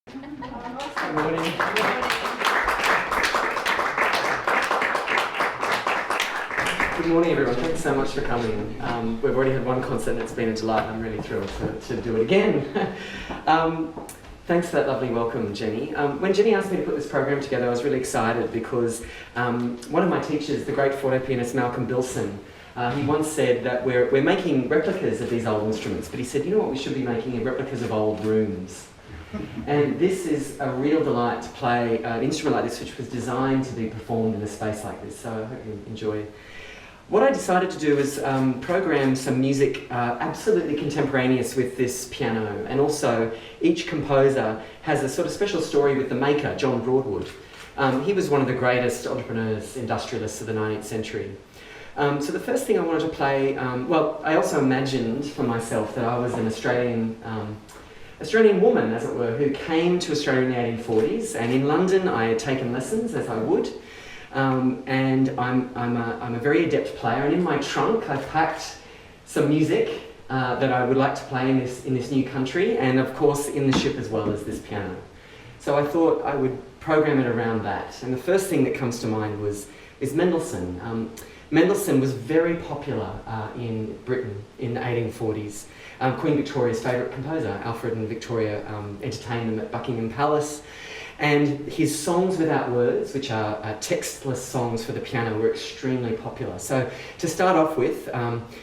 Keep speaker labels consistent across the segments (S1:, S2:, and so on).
S1: Good morning. Good morning, everyone. Thanks so much for coming. We've already had one concert and it's been a delight. I'm really thrilled to do it again. Thanks for that lovely welcome, Jenny. When Jenny asked me to put this program together, I was really excited because one of my teachers, the great forte pianist Malcolm Bilson, he once said that we're making replicas of these old instruments, but he said, you know what we should be making are replicas of old rooms. And this is a real delight to play an instrument like this, which was designed to be performed in a space like this, so I hope you enjoy. What I decided to do was program some music absolutely contemporaneous with this piano, and also each composer has a sort of special story with the maker, John Broadwood. He was one of the greatest entrepreneurs, industrialists of the 19th century. So the first thing I wanted to play, well, I also imagined for myself that I was an Australian woman, as it were, who came to Australia in the 1840s, and in London I had taken lessons, as I would. And I'm a very adept player, and in my trunk I've packed some music that I would like to play in this new country, and of course in the ship as well as this piano. So I thought I would program it around that, and the first thing that comes to mind is Mendelssohn. Mendelssohn was very popular in Britain in the 1840s. Queen Victoria's favourite composer, Alfred and Victoria, entertained them at Buckingham Palace. And his songs without words, which are textless songs for the piano, were extremely popular. So to start off with,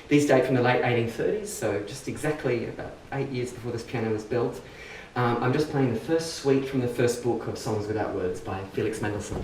S1: these date from the late 1830s, so just exactly about 8 years before this piano was built. I'm just playing the first suite from the first book of Songs Without Words by Felix Mendelssohn.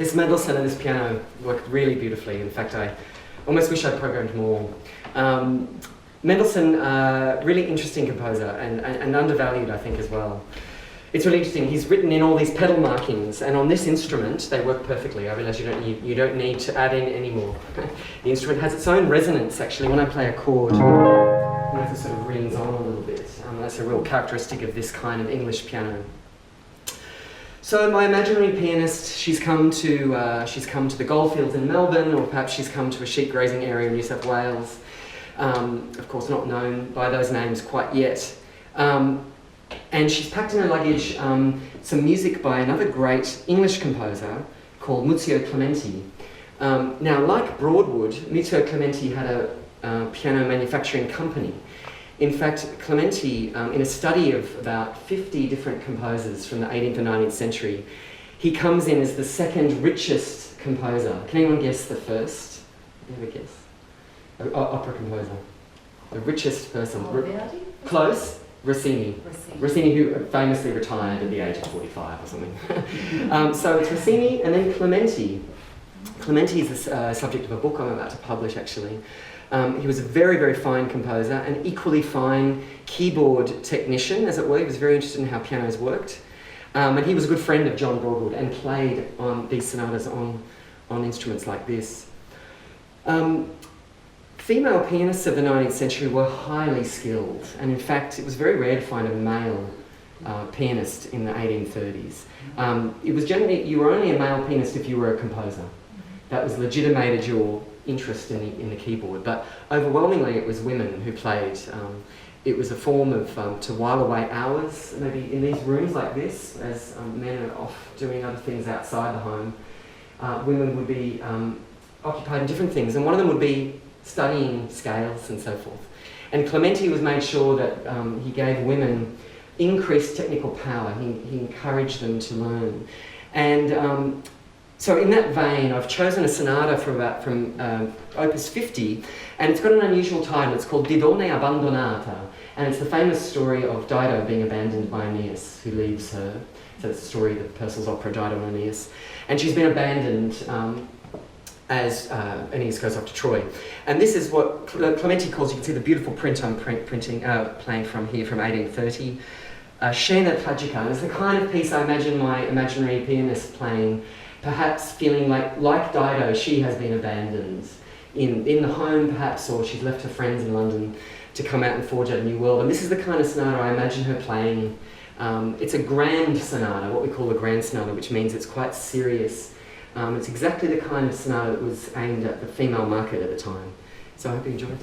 S1: this Mendelssohn and this piano work really beautifully. In fact, I almost wish I'd programmed more. Mendelssohn, really interesting composer and undervalued, I think, as well. It's really interesting. He's written in all these pedal markings, and on this instrument, they work perfectly. I realise you don't need to add in any more. The instrument has its own resonance, actually. When I play a chord, it sort of rings on a little bit. That's a real characteristic of this kind of English piano. So my imaginary pianist, she's come to the goldfields in Melbourne, or perhaps she's come to a sheep grazing area in New South Wales. Of course, not known by those names quite yet. And she's packed in her luggage some music by another great English composer called Muzio Clementi. Now, like Broadwood, Muzio Clementi had a piano manufacturing company. In fact, Clementi, in a study of about 50 different composers from the 18th and 19th century, he comes in as the second richest composer. Can anyone guess the first? You have a guess? Opera composer. The richest person. Close. Rossini. Rossini, who famously retired at the age of 45 or something. So it's Rossini and then Clementi. Clementi is the subject of a book I'm about to publish, actually. He was a very, very fine composer, an equally fine keyboard technician, as it were. He was very interested in how pianos worked. And he was a good friend of John Broadwood and played on these sonatas on instruments like this. Female pianists of the 19th century were highly skilled, and in fact it was very rare to find a male pianist in the 1830s. It was generally, you were only a male pianist if you were a composer. That was legitimated your interest in the keyboard, but overwhelmingly it was women who played. It was a form of to while away hours, maybe in these rooms like this, as men are off doing other things outside the home. Women would be occupied in different things, and one of them would be studying scales and so forth. And Clementi was made sure that he gave women increased technical power. He encouraged them to learn. And so in that vein, I've chosen a sonata from Opus 50, and it's got an unusual title. It's called Didone Abbandonata, and it's the famous story of Dido being abandoned by Aeneas, who leaves her. So it's the story of Purcell's opera, Dido and Aeneas. And she's been abandoned as Aeneas goes off to Troy. And this is what Clementi calls, you can see the beautiful print I'm playing from here from 1830, Scena Tragica. And it's the kind of piece I imagine my imaginary pianist playing, perhaps feeling like Dido, she has been abandoned in the home perhaps, or she's left her friends in London to come out and forge out a new world. And this is the kind of sonata I imagine her playing. It's a grand sonata, what we call a grand sonata, which means it's quite serious. It's exactly the kind of sonata that was aimed at the female market at the time. So I hope you enjoyed it.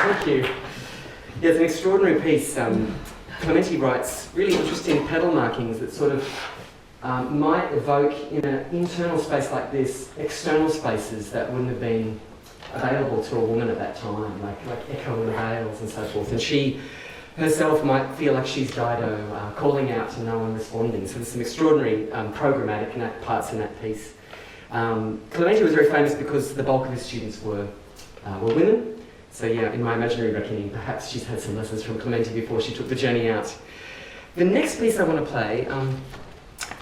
S1: Thank you. Yeah, it's an extraordinary piece. Clementi writes really interesting pedal markings that sort of might evoke in an internal space like this, external spaces that wouldn't have been available to a woman at that time, like echo in the vales and so forth. And she herself might feel like she's Dido, calling out to no one responding. So there's some extraordinary programmatic parts in that piece. Clementi was very famous because the bulk of his students were women. So yeah, in my imaginary reckoning, perhaps she's had some lessons from Clementi before she took the journey out. The next piece I want to play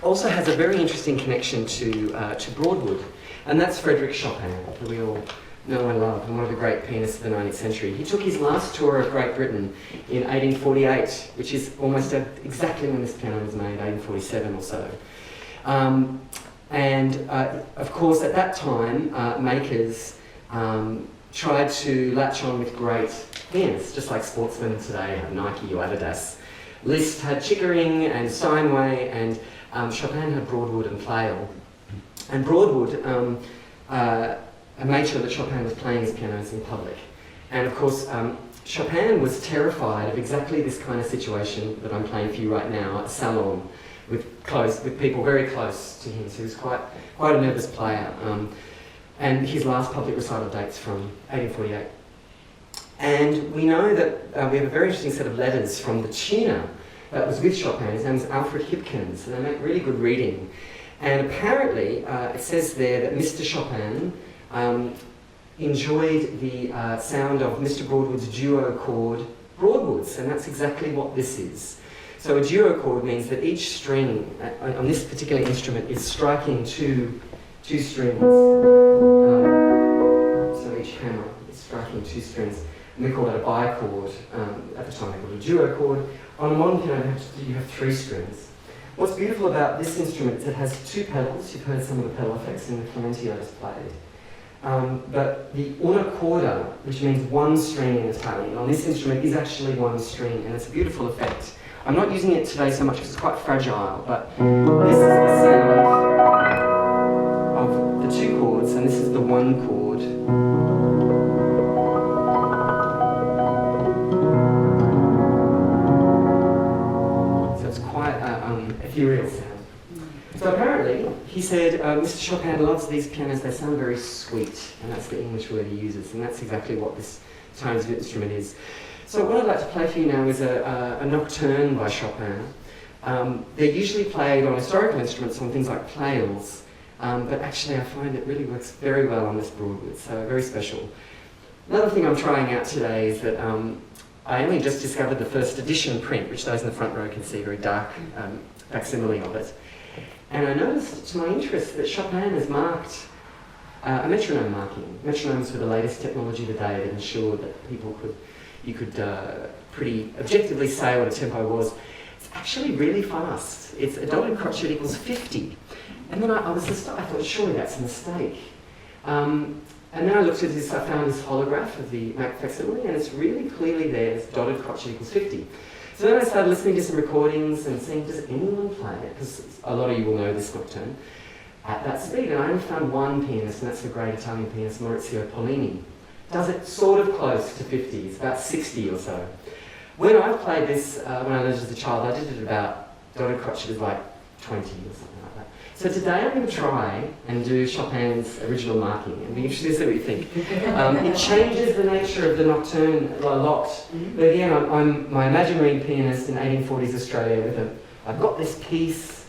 S1: also has a very interesting connection to Broadwood, and that's Frédéric Chopin, who we all know and love, and one of the great pianists of the 19th century. He took his last tour of Great Britain in 1848, which is almost exactly when this piano was made, 1847 or so. Of course, at that time, makers tried to latch on with great pianists, just like sportsmen today have Nike or Adidas. Liszt had Chickering and Steinway, and Chopin had Broadwood and Pleyel. And Broadwood made sure that Chopin was playing his pianos in public. And of course, Chopin was terrified of exactly this kind of situation that I'm playing for you right now, a salon, with people very close to him. So he was quite a nervous player. And his last public recital dates from 1848. And we know that we have a very interesting set of letters from the tuner that was with Chopin. His name is Alfred Hipkins, and they make really good reading. And apparently, it says there that Mr. Chopin enjoyed the sound of Mr. Broadwood's duo chord, Broadwoods, and that's exactly what this is. So a duo chord means that each string on this particular instrument is striking two strings. So each hammer is striking two strings. And we call that a bichord. At the time they called it a duo chord. On a modern piano you have three strings. What's beautiful about this instrument is it has two pedals. You've heard some of the pedal effects in the Clementi I just played. But the una corda, which means one string in Italian, on this instrument is actually one string, and it's a beautiful effect. I'm not using it today so much because it's quite fragile, but this is the sound of the two chords, and this is the one chord. So it's quite an ethereal sound. So apparently, he said, Mr. Chopin loves these pianos, they sound very sweet, and that's the English word he uses, and that's exactly what this tones of instrument is. So what I'd like to play for you now is a nocturne by Chopin. They're usually played on historical instruments, on things like Pleyels, but actually I find it really works very well on this Broadwood, so very special. Another thing I'm trying out today is that I only just discovered the first edition print, which those in the front row can see, very dark facsimile of it. And I noticed, to my interest, that Chopin has marked a metronome marking. Metronomes were the latest technology of the day that ensured that you could pretty objectively say what a tempo was. It's actually really fast. It's a dotted crotchet equals 50. And then I thought, surely that's a mistake. And then I looked at this, I found this holograph of the Mac facsimile, and it's really clearly there, it's dotted crotchet equals 50. So then I started listening to some recordings and seeing, does anyone play it? Because a lot of you will know this nocturne at that speed. And I only found one pianist, and that's the great Italian pianist Maurizio Pollini. Does it sort of close to 50, it's about 60 or so. When I played this, when I learned as a child, I did it about, dotted crotchet was like 20 or something like that. So today I'm going to try and do Chopin's original marking and be interested to see what you think. It changes the nature of the nocturne a lot. But again, I'm my imaginary pianist in 1840s Australia I've got this piece,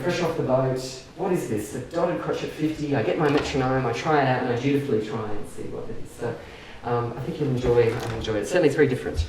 S1: fresh off the boat. What is this? A dotted crotchet 50. I get my metronome, I try it out, and I dutifully try and see what it is. So I think you'll enjoy it. Certainly it's very different.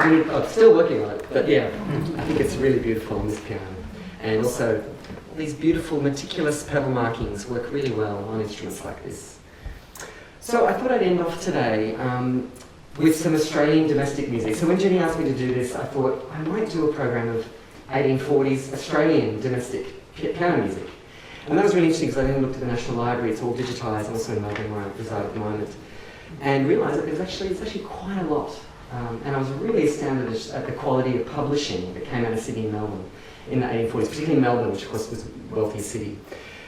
S1: I'm still working on it, but yeah, I think it's really beautiful on this piano. And also, these beautiful meticulous pedal markings work really well on instruments like this. So I thought I'd end off today with some Australian domestic music. So when Jenny asked me to do this, I thought I might do a program of 1840s Australian domestic piano music. And that was really interesting because I then looked at the National Library, it's all digitised, I'm also in Melbourne where I reside at the moment, and realised that it's actually quite a lot. And I was really astounded at the quality of publishing that came out of Sydney and Melbourne in the 1840s, particularly Melbourne, which of course was a wealthy city.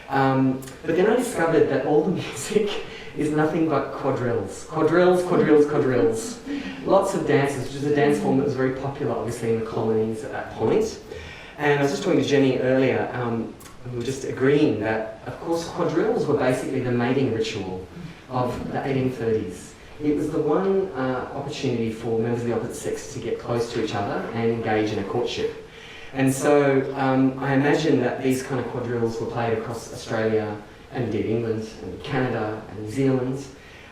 S1: But then I discovered that all the music is nothing but quadrilles. Quadrilles, quadrilles, quadrilles. Lots of dances, which is a dance form that was very popular, obviously, in the colonies at that point. And I was just talking to Jenny earlier, we were just agreeing that, of course, quadrilles were basically the mating ritual of the 1830s. It was the one opportunity for members of the opposite sex to get close to each other and engage in a courtship. And so I imagine that these kind of quadrilles were played across Australia and indeed England and Canada and New Zealand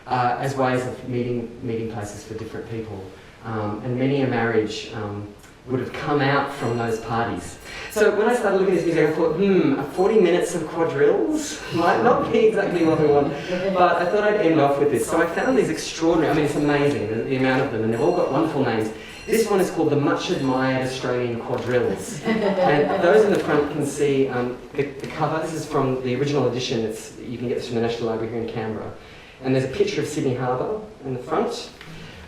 S1: as ways of meeting places for different people. And many a marriage would have come out from those parties. So when I started looking at this music, I thought, 40 minutes of quadrilles might not be exactly what we want, but I thought I'd end off with this. So I found these extraordinary, I mean, it's amazing, the amount of them, and they've all got wonderful names. This one is called the Much Admired Australian Quadrilles. And those in the front can see the cover. This is from the original edition. You can get this from the National Library here in Canberra. And there's a picture of Sydney Harbour in the front.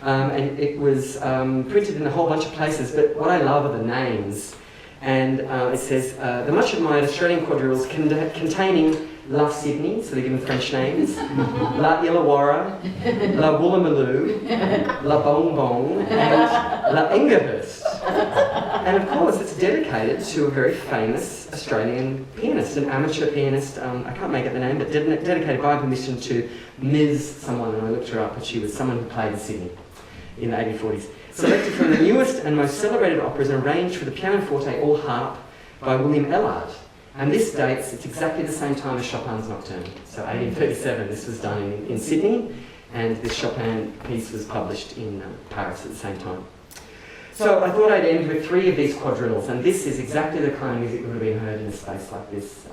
S1: And it was printed in a whole bunch of places, but what I love are the names. And it says, the much admired Australian quadrilles containing La Sydney, so they're given French names, La Illawarra, La Woolloomooloo, La Bong Bong, and La Ingerhurst. And of course, it's dedicated to a very famous Australian pianist, an amateur pianist, I can't make up the name, but dedicated by permission to Ms. someone, and I looked her up, but she was someone who played in Sydney in the 1840s. Selected from the newest and most celebrated operas and arranged for the pianoforte or harp by William Ellard. And this dates, it's exactly the same time as Chopin's Nocturne. So 1837, this was done in Sydney, and this Chopin piece was published in Paris at the same time. So I thought I'd end with 3 of these quadrilles, and this is exactly the kind of music that would have been heard in a space like this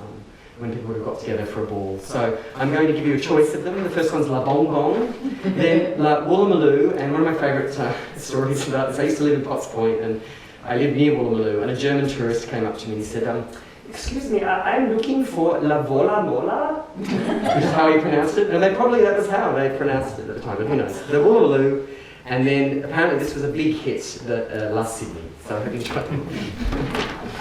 S1: when people would have got together for a ball. So I'm going to give you a choice of them. The first one's La Bong Bong, then La Woolloomooloo, and one of my favourite stories about this, I used to live in Potts Point, and I lived near Woolloomooloo, and a German tourist came up to me and he said, excuse me, I'm looking for La Vola Mola, which is how he pronounced it, and that was how they pronounced it at the time, but who knows. The Woolloomooloo, and then apparently this was a big hit, the La Sydney, so I hope you enjoyed it.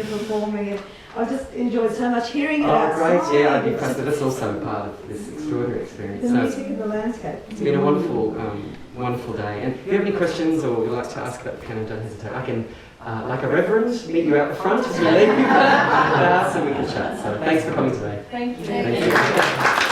S2: performing, and I just enjoyed so much hearing it
S1: Oh,
S2: outside.
S1: great, yeah, I'd be impressed, but that's also part of this extraordinary experience.
S2: The
S1: So
S2: music and the landscape.
S1: it's been a wonderful, wonderful day. And if you have any questions or you'd like to ask about the piano, don't hesitate. I can, like a reverend, meet you out the front as you leave, so we can chat. So thanks for coming today.
S3: Thank you.
S1: Thank you.